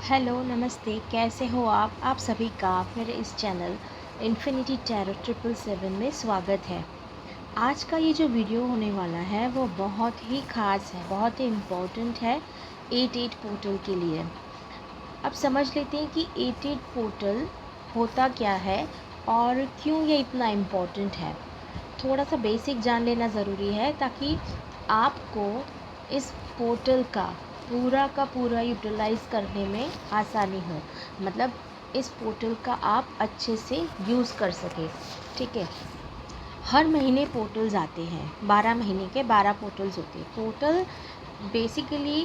Hello नमस्ते, कैसे हो आप सभी का मेरे इस चैनल इन्फिनिटी टैरो 777 में स्वागत है। आज का ये जो वीडियो होने वाला है वो बहुत ही ख़ास है, बहुत ही इम्पोर्टेंट है 88 पोर्टल के लिए। अब समझ लेते हैं कि 88 पोर्टल होता क्या है और क्यों ये इतना इम्पोर्टेंट है। थोड़ा सा बेसिक जान लेना ज़रूरी है ताकि आपको इस पोर्टल का पूरा यूटिलाइज़ करने में आसानी हो। मतलब इस पोर्टल का आप अच्छे से यूज़ कर सकें। ठीक है, हर महीने पोर्टल्स आते हैं, 12 महीने के 12 पोर्टल्स होते हैं। पोर्टल बेसिकली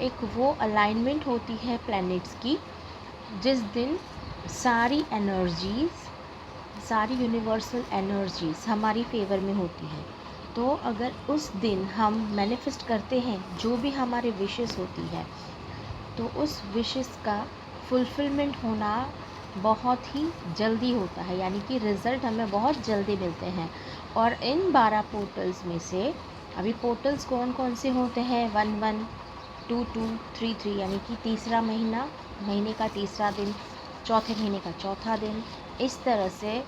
एक वो अलाइनमेंट होती है प्लैनेट्स की, जिस दिन सारी एनर्जीज़, सारी यूनिवर्सल एनर्जीज़ हमारी फेवर में होती है। तो अगर उस दिन हम मैनिफेस्ट करते हैं जो भी हमारे विशेस होती है, तो उस विशेस का फुलफ़िलमेंट होना बहुत ही जल्दी होता है, यानी कि रिज़ल्ट हमें बहुत जल्दी मिलते हैं। और इन 12 पोर्टल्स में से अभी पोर्टल्स कौन कौन से होते हैं, 11, 22, 33, यानी कि तीसरा महीना, महीने का तीसरा दिन, चौथे महीने का चौथा दिन। इस तरह से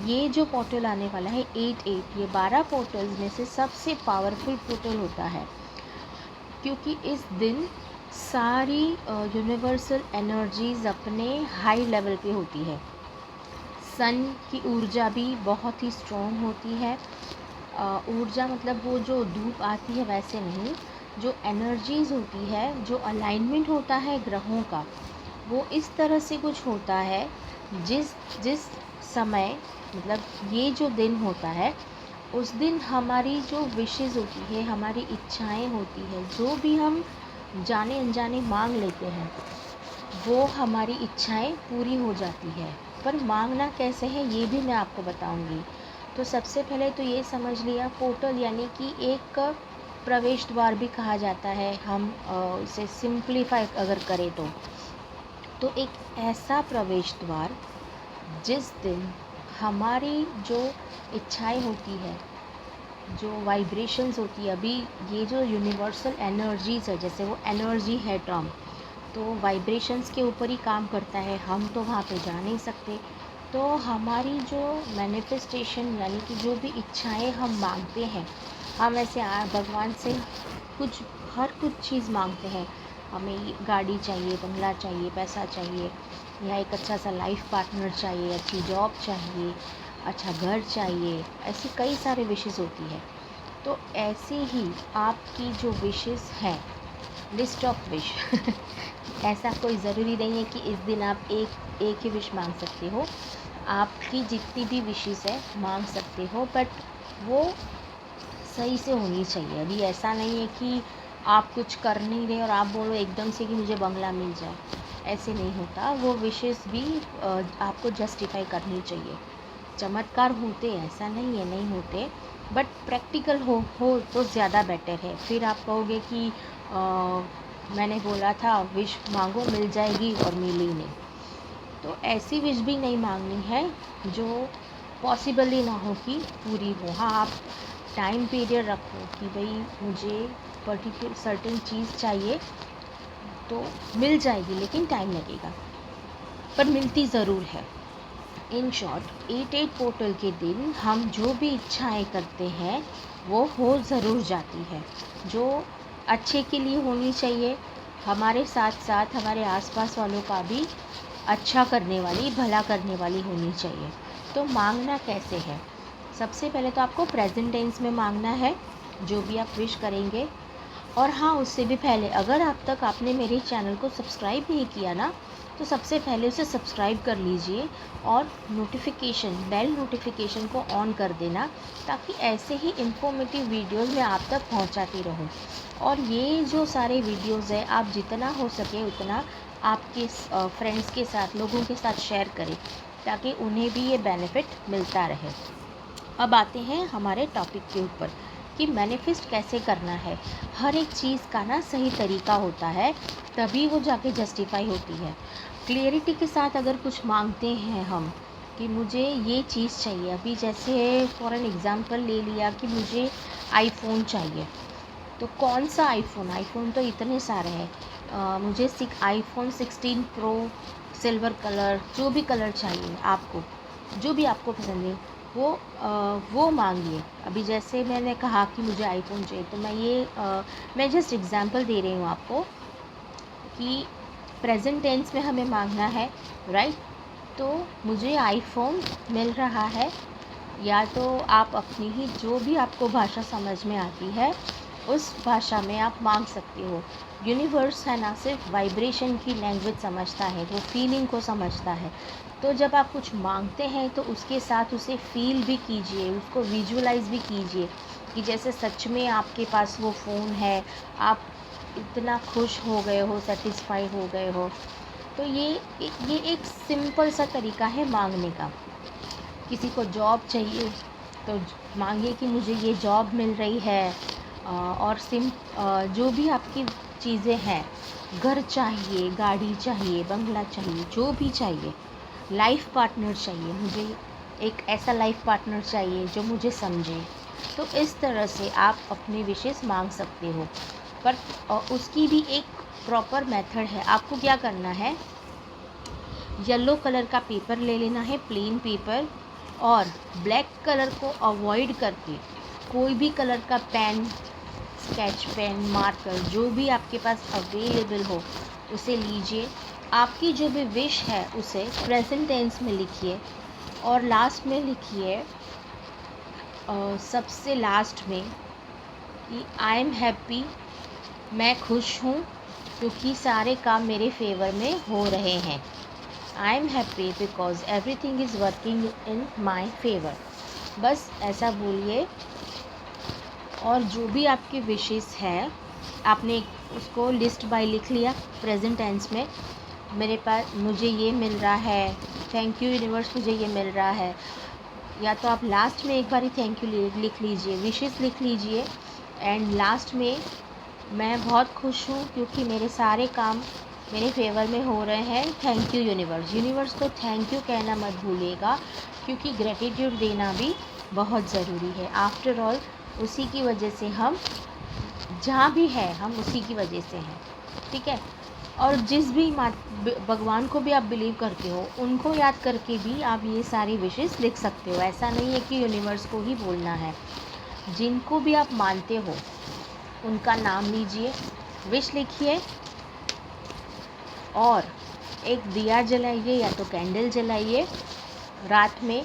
ये जो पोर्टल आने वाला है 88, ये 12 पोर्टल्स में से सबसे पावरफुल पोर्टल होता है, क्योंकि इस दिन सारी यूनिवर्सल एनर्जीज़ अपने हाई लेवल पे होती है। सन की ऊर्जा भी बहुत ही स्ट्रॉन्ग होती है। ऊर्जा मतलब वो जो धूप आती है वैसे नहीं, जो एनर्जीज़ होती है, जो अलाइनमेंट होता है ग्रहों का, वो इस तरह से कुछ होता है जिस जिस समय, मतलब ये जो दिन होता है, उस दिन हमारी जो विशेज़ होती है, हमारी इच्छाएं होती है, जो भी हम जाने अनजाने मांग लेते हैं, वो हमारी इच्छाएं पूरी हो जाती है। पर मांगना कैसे है ये भी मैं आपको बताऊंगी। तो सबसे पहले तो ये समझ लिया, पोर्टल यानी कि एक प्रवेश द्वार भी कहा जाता है, हम उसे सिंप्लीफाई अगर करें तो एक ऐसा प्रवेश द्वार जिस दिन हमारी जो इच्छाएं होती है, जो वाइब्रेशंस होती है, अभी ये जो यूनिवर्सल एनर्जीज़ है, जैसे वो एनर्जी है टर्म, तो वाइब्रेशंस के ऊपर ही काम करता है, हम तो वहाँ पे जा नहीं सकते। तो हमारी जो मैनिफेस्टेशन, यानी कि जो भी इच्छाएं हम मांगते हैं, हम ऐसे भगवान से हर कुछ चीज़ मांगते हैं। हमें गाड़ी चाहिए, बंगला चाहिए, पैसा चाहिए, या एक अच्छा सा लाइफ पार्टनर चाहिए, अच्छी जॉब चाहिए, अच्छा घर चाहिए, ऐसी कई सारे विशेस होती है। तो ऐसे ही आपकी जो विशेस हैं, लिस्ट ऑफ विश ऐसा कोई ज़रूरी नहीं है कि इस दिन आप एक ही विश मांग सकते हो। आपकी जितनी भी विशेस है मांग सकते हो, बट वो सही से होनी चाहिए। अभी ऐसा नहीं है कि आप कुछ कर नहीं रहे और आप बोलो एकदम से कि मुझे बंगला मिल जाए, ऐसे नहीं होता। वो विशेस भी आपको जस्टिफाई करनी चाहिए। चमत्कार होते हैं, ऐसा नहीं है नहीं होते, बट प्रैक्टिकल हो तो ज़्यादा बेटर है। फिर आप कहोगे कि मैंने बोला था विश मांगो मिल जाएगी और मिली नहीं। तो ऐसी विश भी नहीं मांगनी है जो पॉसिबल ही ना हो कि पूरी हो। हाँ, आप टाइम पीरियड रखो कि भाई मुझे पर्टिकुलर सर्टेन चीज़ चाहिए, तो मिल जाएगी, लेकिन टाइम लगेगा, पर मिलती ज़रूर है। इन शॉर्ट 88 पोर्टल के दिन हम जो भी इच्छाएं करते हैं वो हो ज़रूर जाती है, जो अच्छे के लिए होनी चाहिए, हमारे साथ साथ हमारे आसपास वालों का भी अच्छा करने वाली, भला करने वाली होनी चाहिए। तो मांगना कैसे है? सबसे पहले तो आपको प्रेजेंट टेंस में मांगना है जो भी आप विश करेंगे। और हाँ, उससे भी पहले अगर अब तक आपने मेरे चैनल को सब्सक्राइब नहीं किया ना, तो सबसे पहले उसे सब्सक्राइब कर लीजिए और बेल नोटिफिकेशन को ऑन कर देना, ताकि ऐसे ही इन्फॉर्मेटिव वीडियोस मैं आप तक पहुंचाती रहूं। और ये जो सारे वीडियोस है, आप जितना हो सके उतना आपके फ्रेंड्स के साथ, लोगों के साथ शेयर करें, ताकि उन्हें भी ये बेनिफिट मिलता रहे। अब आते हैं हमारे टॉपिक के ऊपर कि मैनिफेस्ट कैसे करना है। हर एक चीज़ का ना सही तरीका होता है, तभी वो जाके जस्टिफाई होती है। क्लियरिटी के साथ अगर कुछ मांगते हैं हम कि मुझे ये चीज़ चाहिए, अभी जैसे फॉर एन एग्ज़ाम्पल ले लिया कि मुझे आईफोन चाहिए, तो कौन सा आईफ़ोन? आईफ़ोन तो इतने सारे हैं। मुझे आईफ़ोन 16 प्रो सिल्वर कलर, जो भी कलर चाहिए आपको, जो भी आपको पसंद है वो मांगिए। अभी जैसे मैंने कहा कि मुझे आईफ़ोन चाहिए, तो मैं जस्ट एग्ज़ाम्पल दे रही हूँ आपको कि प्रेजेंट टेंस में हमें मांगना है, राइट? तो मुझे आईफ़ोन मिल रहा है, या तो आप अपनी ही जो भी आपको भाषा समझ में आती है उस भाषा में आप मांग सकते हो। यूनिवर्स है ना सिर्फ वाइब्रेशन की लैंग्वेज समझता है, वो फीलिंग को समझता है। तो जब आप कुछ मांगते हैं तो उसके साथ उसे फील भी कीजिए, उसको विजुअलाइज भी कीजिए कि जैसे सच में आपके पास वो फ़ोन है, आप इतना खुश हो गए हो, सेटिस्फाई हो गए हो। तो ये एक सिंपल सा तरीका है मांगने का। किसी को जॉब चाहिए तो मांगिए कि मुझे ये जॉब मिल रही है। और जो भी आपकी चीज़ें हैं, घर चाहिए, गाड़ी चाहिए, बंगला चाहिए, जो भी चाहिए, लाइफ पार्टनर चाहिए, मुझे एक ऐसा लाइफ पार्टनर चाहिए जो मुझे समझे। तो इस तरह से आप अपनी विशेस मांग सकते हो, पर उसकी भी एक प्रॉपर मेथड है। आपको क्या करना है, येलो कलर का पेपर ले लेना है, प्लेन पेपर, और ब्लैक कलर को अवॉइड करके कोई भी कलर का पेन, स्केच पेन, मार्कर, जो भी आपके पास अवेलेबल हो उसे लीजिए। आपकी जो भी विश है उसे प्रेजेंट टेंस में लिखिए, और लास्ट में लिखिए, सबसे लास्ट में, कि आई एम हैप्पी, मैं खुश हूँ क्योंकि सारे काम मेरे फेवर में हो रहे हैं। I am happy because everything is working in my favour. बस ऐसा बोलिए, और जो भी आपकी विशेस है आपने उसको लिस्ट बाय लिख लिया प्रेजेंट टेंस में। मुझे ये मिल रहा है, थैंक यू यूनिवर्स, मुझे ये मिल रहा है। या तो आप लास्ट में एक बारी थैंक यू लिख लीजिए, विशेस लिख लीजिए, एंड लास्ट में मैं बहुत खुश हूँ क्योंकि मेरे सारे काम मेरे फेवर में हो रहे हैं, थैंक यू यूनिवर्स। यूनिवर्स को थैंक यू कहना मत भूलिएगा, क्योंकि ग्रेटिट्यूड देना भी बहुत ज़रूरी है। आफ्टर ऑल उसी की वजह से हम जहाँ भी है, हम उसी की वजह से हैं, ठीक है? और जिस भी भगवान को भी आप बिलीव करते हो, उनको याद करके भी आप ये सारी विशेस लिख सकते हो। ऐसा नहीं है कि यूनिवर्स को ही बोलना है, जिनको भी आप मानते हो उनका नाम लीजिए, विश लिखिए, और एक दिया जलाइए या तो कैंडल जलाइए। रात में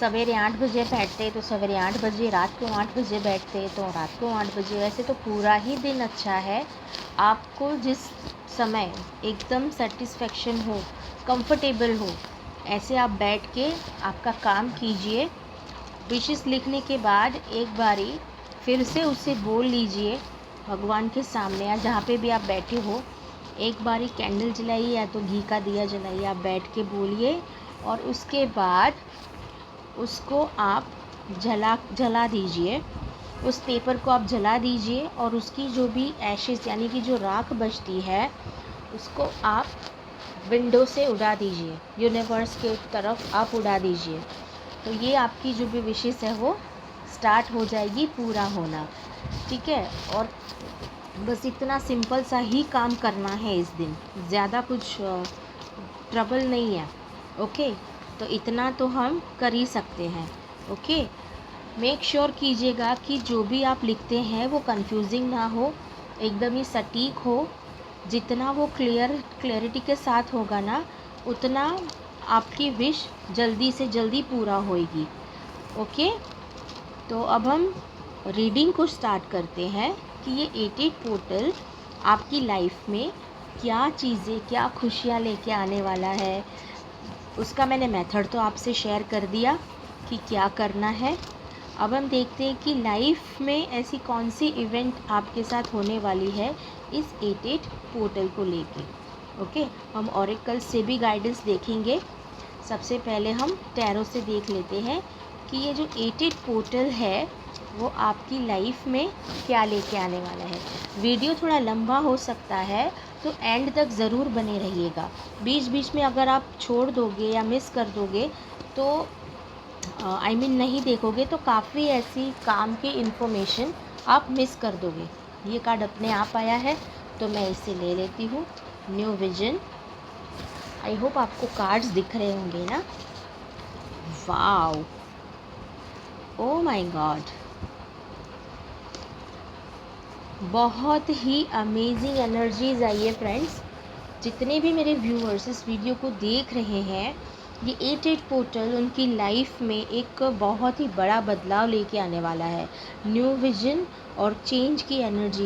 सवेरे 8 बजे बैठते तो सवेरे 8 बजे, रात को 8 बजे बैठते तो रात को 8 बजे। वैसे तो पूरा ही दिन अच्छा है, आपको जिस समय एकदम सेटिस्फेक्शन हो, कंफर्टेबल हो, ऐसे आप बैठ के आपका काम कीजिए। विशेस लिखने के बाद एक बारी फिर से उसे बोल लीजिए भगवान के सामने, या जहाँ पे भी आप बैठे हो, एक बारी कैंडल जलाइए या तो घी का दिया जलाइए, आप बैठ के बोलिए, और उसके बाद उसको आप जला दीजिए। उस पेपर को आप जला दीजिए, और उसकी जो भी एशेस यानी कि जो राख बचती है उसको आप विंडो से उड़ा दीजिए, यूनिवर्स के तरफ आप उड़ा दीजिए। तो ये आपकी जो भी विशेस है वो स्टार्ट हो जाएगी पूरा होना, ठीक है? और बस इतना सिंपल सा ही काम करना है इस दिन, ज़्यादा कुछ ट्रबल नहीं है, ओके? तो इतना तो हम कर ही सकते हैं, ओके? मेक श्योर कीजिएगा कि जो भी आप लिखते हैं वो कंफ्यूजिंग ना हो, एकदम ही सटीक हो। जितना वो क्लैरिटी के साथ होगा ना, उतना आपकी विश जल्दी से जल्दी पूरा होएगी, ओके? तो अब हम रीडिंग को स्टार्ट करते हैं कि ये 88 पोर्टल आपकी लाइफ में क्या चीज़ें, क्या खुशियाँ लेके आने वाला है। उसका मैंने मेथड तो आपसे शेयर कर दिया कि क्या करना है। अब हम देखते हैं कि लाइफ में ऐसी कौन सी इवेंट आपके साथ होने वाली है इस 88 पोर्टल को लेके, ओके? हम ऑरेकल से भी गाइडेंस देखेंगे। सबसे पहले हम टैरो से देख लेते हैं कि ये जो 88 पोर्टल है वो आपकी लाइफ में क्या लेके आने वाला है। वीडियो थोड़ा लंबा हो सकता है, तो एंड तक ज़रूर बने रहिएगा। बीच बीच में अगर आप छोड़ दोगे या मिस कर दोगे तो नहीं देखोगे, तो काफ़ी ऐसी काम की इन्फॉर्मेशन आप मिस कर दोगे। ये कार्ड अपने आप आया है तो मैं इसे ले लेती हूँ। New vision. आई होप आपको कार्ड्स दिख रहे होंगे ना। वाओ, ओ माय गॉड, बहुत ही अमेजिंग एनर्जीज आई है फ्रेंड्स। जितने भी मेरे व्यूअर्स इस वीडियो को देख रहे हैं, ये 88 पोर्टल उनकी लाइफ में एक बहुत ही बड़ा बदलाव लेके आने वाला है। न्यू विजन और चेंज की एनर्जी,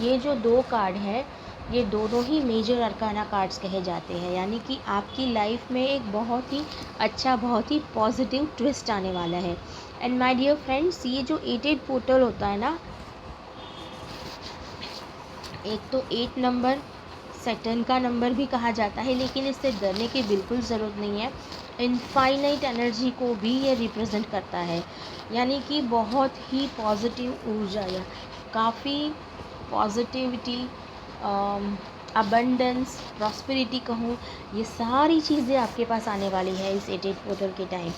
ये जो दो कार्ड है, ये दोनों ही मेजर अरकाना कार्ड्स कहे जाते हैं। यानी कि आपकी लाइफ में एक बहुत ही अच्छा, बहुत ही पॉजिटिव ट्विस्ट आने वाला है। एंड माय डियर फ्रेंड्स, ये जो 88 पोर्टल होता है ना, एक तो 8 नंबर सैटर्न का नंबर भी कहा जाता है, लेकिन इससे डरने की बिल्कुल ज़रूरत नहीं है। इनफाइनाइट एनर्जी को भी ये रिप्रेजेंट करता है। यानी कि बहुत ही पॉजिटिव ऊर्जा, या काफ़ी पॉजिटिविटी, अबंडेंस, प्रॉस्पेरिटी कहूँ, ये सारी चीज़ें आपके पास आने वाली है इस 88 पोर्टल के टाइम।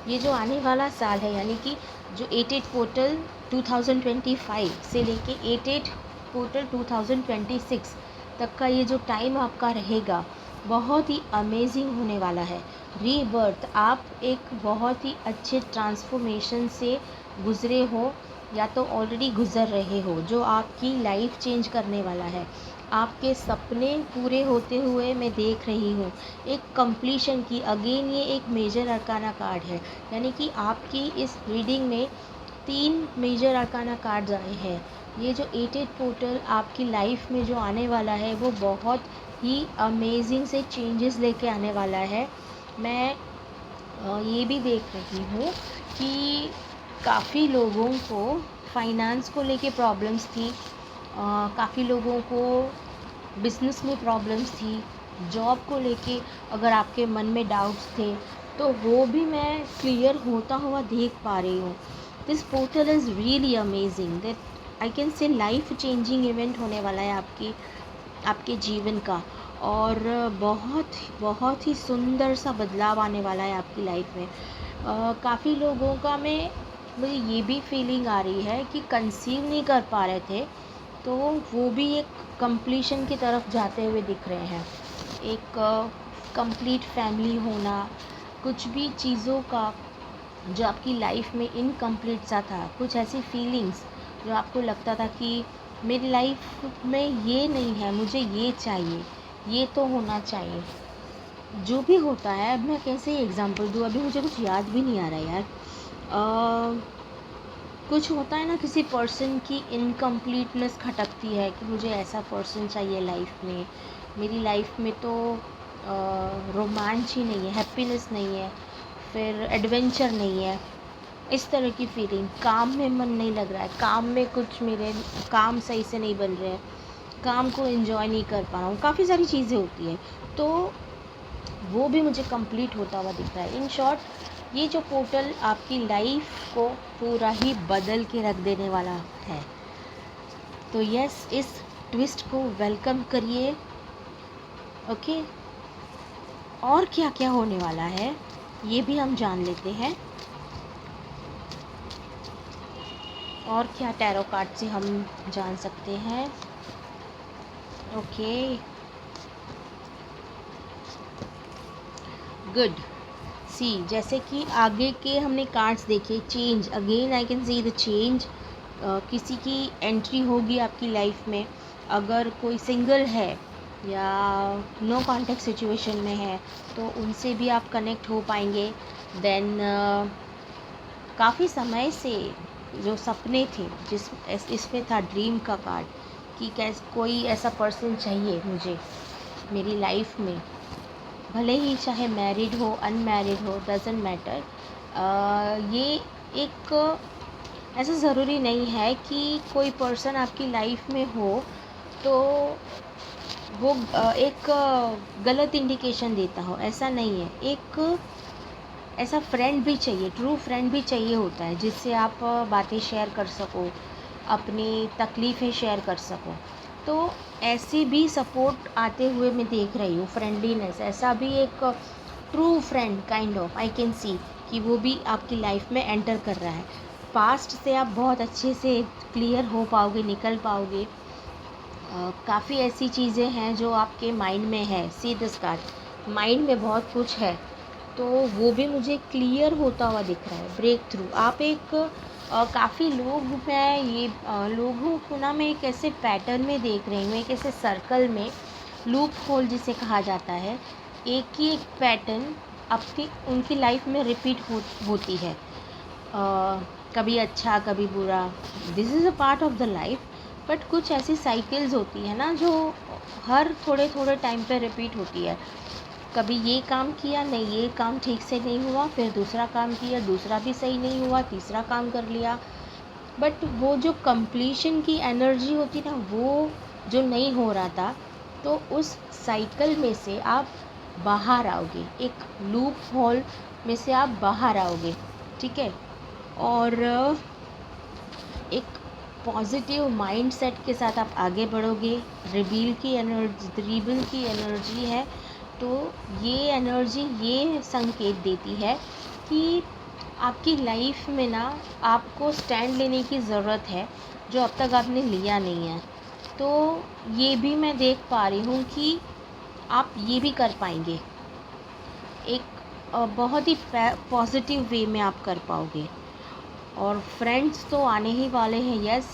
ये जो आने वाला साल है, यानी कि जो 88 पोर्टल 2025 से लेके 88 पोर्टल 2026 तक का ये जो टाइम आपका रहेगा, बहुत ही अमेजिंग होने वाला है। रीबर्थ, आप एक बहुत ही अच्छे ट्रांसफॉर्मेशन से गुज़रे हो या तो ऑलरेडी गुज़र रहे हो, जो आपकी लाइफ चेंज करने वाला है। आपके सपने पूरे होते हुए मैं देख रही हूँ, एक कंप्लीशन की। अगेन ये एक मेजर अरकाना कार्ड है, यानी कि आपकी इस रीडिंग में 3 मेजर अरकाना कार्ड्स आए हैं। ये जो 88 पोर्टल आपकी लाइफ में जो आने वाला है, वो बहुत ही अमेजिंग से चेंजेस लेके आने वाला है। मैं ये भी देख रही हूँ कि काफ़ी लोगों को फाइनेंस को लेके प्रॉब्लम्स थी, काफ़ी लोगों को बिज़नेस में प्रॉब्लम्स थी, जॉब को लेके अगर आपके मन में डाउट्स थे तो वो भी मैं क्लियर होता हुआ देख पा रही हूँ। This portal is really amazing, that I can say life changing event होने वाला है आपके जीवन का। और बहुत ही सुंदर सा बदलाव आने वाला है आपकी लाइफ में। काफ़ी लोगों का मैं मुझे ये भी फीलिंग आ रही है कि कंसीव नहीं कर पा रहे थे, तो वो भी एक कंप्लीशन की तरफ जाते हुए दिख रहे हैं। एक कंप्लीट फैमिली होना, कुछ भी चीज़ों का जो आपकी लाइफ में इनकम्प्लीट सा था, कुछ ऐसी फीलिंग्स जो आपको लगता था कि मेरी लाइफ में ये नहीं है, मुझे ये चाहिए, ये तो होना चाहिए। जो भी होता है, अब मैं कैसे एग्जांपल दूँ, अभी मुझे कुछ याद भी नहीं आ रहा यार। कुछ होता है ना, किसी पर्सन की इनकम्प्लीटनेस खटकती है कि मुझे ऐसा पर्सन चाहिए लाइफ में। मेरी लाइफ में तो रोमांच ही नहीं है, हैप्पीनेस नहीं है, फिर एडवेंचर नहीं है, इस तरह की फीलिंग। काम में मन नहीं लग रहा है, काम में कुछ मेरे काम सही से नहीं बन रहे हैं, काम को एंजॉय नहीं कर पा रहा हूँ, काफ़ी सारी चीज़ें होती हैं, तो वो भी मुझे कंप्लीट होता हुआ दिख रहा है। इन शॉर्ट, ये जो पोर्टल आपकी लाइफ को पूरा ही बदल के रख देने वाला है। तो यस, इस ट्विस्ट को वेलकम करिए। ओके, और क्या क्या होने वाला है ये भी हम जान लेते हैं। और क्या टैरो कार्ड से हम जान सकते हैं। Okay, good. सी, जैसे कि आगे के हमने कार्ड्स देखे, change, again I can see the change. किसी की एंट्री होगी आपकी लाइफ में, अगर कोई सिंगल है या नो कॉन्टेक्ट सिचुएशन में है तो उनसे भी आप कनेक्ट हो पाएंगे। देन काफ़ी समय से जो सपने थे, इसमें था ड्रीम का कार्ड कि कैसे कोई ऐसा पर्सन चाहिए मुझे मेरी लाइफ में, भले ही चाहे मैरिड हो, अनमैरिड हो, डजेंट मैटर। ये एक ऐसा ज़रूरी नहीं है कि कोई पर्सन आपकी लाइफ में हो तो वो एक गलत इंडिकेशन देता हो, ऐसा नहीं है। एक ऐसा फ्रेंड भी चाहिए, ट्रू फ्रेंड भी चाहिए होता है, जिससे आप बातें शेयर कर सको, अपनी तकलीफ़ें शेयर कर सको। तो ऐसी भी सपोर्ट आते हुए मैं देख रही हूँ, फ्रेंडलीनेस, ऐसा भी एक true friend kind of I can see कि वो भी आपकी लाइफ में एंटर कर रहा है। पास्ट से आप बहुत अच्छे से क्लियर हो पाओगे, निकल पाओगे। काफ़ी ऐसी चीज़ें हैं जो आपके माइंड में है, सी दिस कार्ड, माइंड में बहुत कुछ है, तो वो भी मुझे क्लियर होता हुआ दिख रहा है, ब्रेक थ्रू। आप एक काफ़ी लोग, मैं ये लोगों को ना मैं एक ऐसे पैटर्न में देख रही हूँ, एक ऐसे सर्कल में, लूप होल जिसे कहा जाता है, एक ही एक पैटर्न आपकी उनकी लाइफ में रिपीट होती है। कभी अच्छा कभी बुरा, this is a part of the life. But कुछ ऐसी साइकिल्स होती है ना जो हर थोड़े थोड़े टाइम पे रिपीट होती है। कभी ये काम किया, नहीं ये काम ठीक से नहीं हुआ, फिर दूसरा काम किया, दूसरा भी सही नहीं हुआ, तीसरा काम कर लिया। बट वो जो कंप्लीशन की एनर्जी होती ना, वो जो नहीं हो रहा था, तो उस साइकिल में से आप बाहर आओगे, एक लूप होल में से आप बाहर आओगे, ठीक है। और एक पॉजिटिव माइंडसेट के साथ आप आगे बढ़ोगे। रिबील की एनर्जी है, तो ये एनर्जी ये संकेत देती है कि आपकी लाइफ में ना आपको स्टैंड लेने की ज़रूरत है, जो अब तक आपने लिया नहीं है। तो ये भी मैं देख पा रही हूँ कि आप ये भी कर पाएंगे, एक बहुत ही पॉजिटिव वे में आप कर पाओगे। और फ्रेंड्स तो आने ही वाले हैं, यस।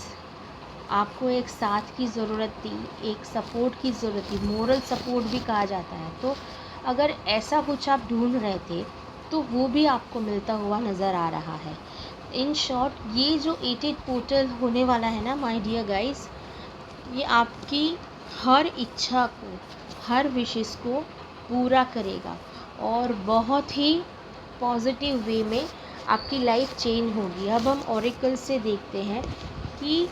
आपको एक साथ की ज़रूरत थी, एक सपोर्ट की ज़रूरत थी, मोरल सपोर्ट भी कहा जाता है। तो अगर ऐसा कुछ आप ढूंढ रहे थे, तो वो भी आपको मिलता हुआ नज़र आ रहा है। इन शॉर्ट, ये जो 88 पोर्टल होने वाला है ना माय डियर गाइस, ये आपकी हर इच्छा को, हर विशेष को पूरा करेगा, और बहुत ही पॉजिटिव वे में आपकी लाइफ चेंज होगी। अब हम ओरेकल से देखते हैं कि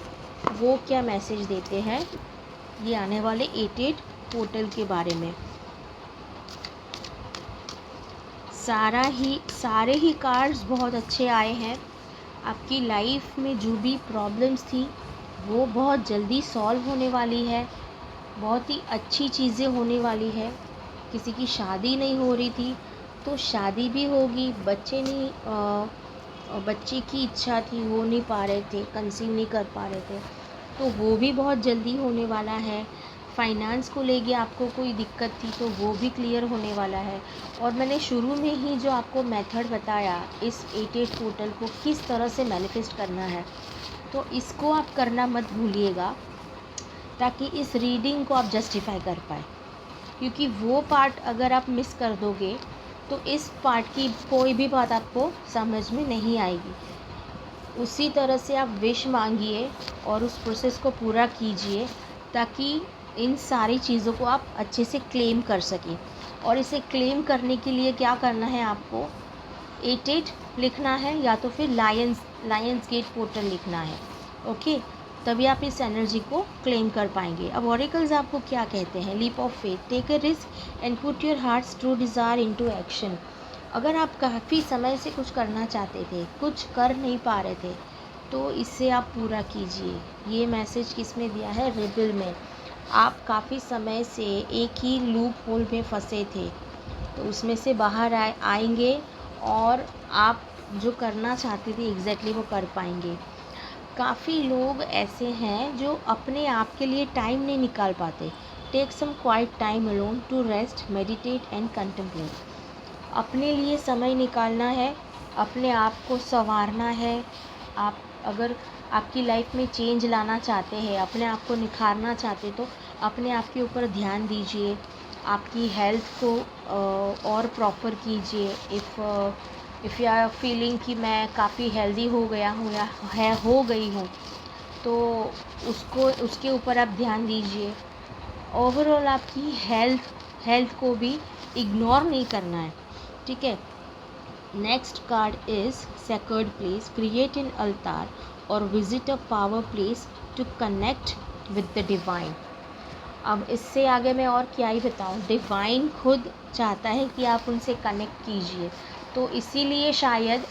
वो क्या मैसेज देते हैं ये आने वाले 88 पोर्टल के बारे में। सारे ही कार्ड्स बहुत अच्छे आए हैं। आपकी लाइफ में जो भी प्रॉब्लम्स थी वो बहुत जल्दी सॉल्व होने वाली है, बहुत ही अच्छी चीज़ें होने वाली है। किसी की शादी नहीं हो रही थी तो शादी भी होगी, बच्चे की इच्छा थी, हो नहीं पा रहे थे, कंसीव नहीं कर पा रहे थे, तो वो भी बहुत जल्दी होने वाला है। फाइनेंस को लेके आपको कोई दिक्कत थी तो वो भी क्लियर होने वाला है। और मैंने शुरू में ही जो आपको मेथड बताया इस 88 पोर्टल को किस तरह से मैनिफेस्ट करना है, तो इसको आप करना मत भूलिएगा, ताकि इस रीडिंग को आप जस्टिफाई कर पाए। क्योंकि वो पार्ट अगर आप मिस कर दोगे तो इस पार्ट की कोई भी बात आपको समझ में नहीं आएगी। उसी तरह से आप विश मांगिए और उस प्रोसेस को पूरा कीजिए, ताकि इन सारी चीज़ों को आप अच्छे से क्लेम कर सकें। और इसे क्लेम करने के लिए क्या करना है, आपको 88 लिखना है, या तो फिर लायंस गेट पोर्टल लिखना है, ओके। तभी आप इस एनर्जी को क्लेम कर पाएंगे। अब ऑरेकल्स आपको क्या कहते हैं, leap of faith, take a risk and put your heart's true desire into action. अगर आप काफ़ी समय से कुछ करना चाहते थे, कुछ कर नहीं पा रहे थे, तो इसे आप पूरा कीजिए। ये मैसेज किसमें दिया है, रिबिल में। आप काफ़ी समय से एक ही लूप होल में फंसे थे, तो उसमें से बाहर आएंगे, और आप जो करना चाहते थे एग्जैक्टली वो कर पाएंगे। काफ़ी लोग ऐसे हैं जो अपने आप के लिए टाइम नहीं निकाल पाते। Take some quiet time alone to rest, meditate and contemplate. अपने लिए समय निकालना है, अपने आप को संवारना है। आप अगर आपकी लाइफ में चेंज लाना चाहते हैं, अपने आप को निखारना चाहते, तो अपने आप के ऊपर ध्यान दीजिए। आपकी हेल्थ को और प्रॉपर कीजिए। इफ़ यू आर फीलिंग कि मैं काफ़ी हेल्दी हो गया हूँ या हो गई हूँ, तो उसके ऊपर आप ध्यान दीजिए। ओवरऑल आपकी हेल्थ को भी इग्नोर नहीं करना है, ठीक है। Next card is sacred place, create an altar और visit a power place to connect with the divine. अब इससे आगे मैं और क्या ही बताऊँ, डिवाइन खुद चाहता है कि आप उनसे कनेक्ट कीजिए, तो इसीलिए शायद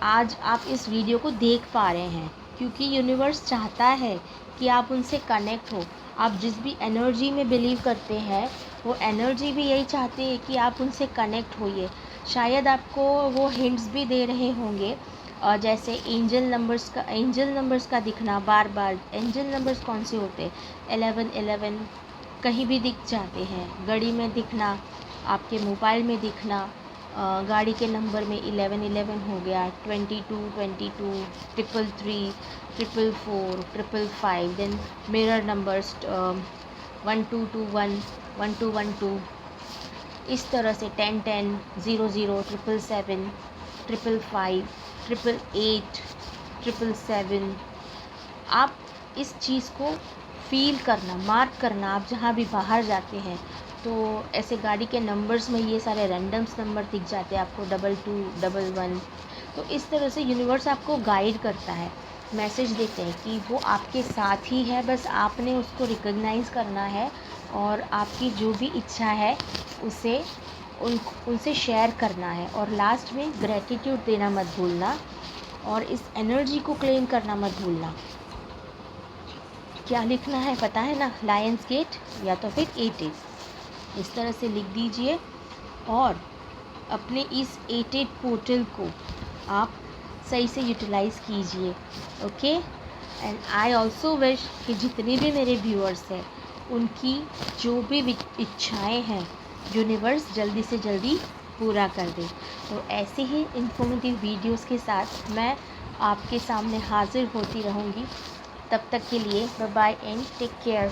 आज आप इस वीडियो को देख पा रहे हैं, क्योंकि यूनिवर्स चाहता है कि आप उनसे कनेक्ट हो। आप जिस भी एनर्जी में बिलीव करते हैं, वो एनर्जी भी यही चाहती है कि आप उनसे कनेक्ट होइए। शायद आपको वो हिंट्स भी दे रहे होंगे, जैसे एंजल नंबर्स का दिखना बार बार। एंजल नंबर्स कौन से होते हैं? 1111 कहीं भी दिख जाते हैं, घड़ी में दिखना, आपके मोबाइल में दिखना। गाड़ी के नंबर में 1111 हो गया, 22 22, 333, 444, 555। देन मिरर नंबर्स 1221, 1212, इस तरह से 1010, 00, 777, 555, 888, 777। आप इस चीज़ को फील करना, मार्क करना। आप जहाँ भी बाहर जाते हैं तो ऐसे गाड़ी के नंबर्स में ये सारे रैंडम्स नंबर दिख जाते हैं आपको, 22, 11। तो इस तरह से यूनिवर्स आपको गाइड करता है, मैसेज देते हैं कि वो आपके साथ ही है, बस आपने उसको रिकॉग्नाइज़ करना है और आपकी जो भी इच्छा है उसे उनसे शेयर करना है। और लास्ट में ग्रेटिट्यूड देना मत भूलना और इस एनर्जी को क्लेम करना मत भूलना। क्या लिखना है पता है ना? लायंस गेट या तो फिर 88, इस तरह से लिख दीजिए और अपने इस 88 पोर्टल को आप सही से यूटिलाइज़ कीजिए। Okay, and I also wish कि जितने भी मेरे व्यूअर्स हैं उनकी जो भी इच्छाएं हैं यूनिवर्स जल्दी से जल्दी पूरा कर दे। तो ऐसे ही इन्फॉर्मेटिव वीडियोस के साथ मैं आपके सामने हाजिर होती रहूँगी। तब तक के लिए bye bye and take care.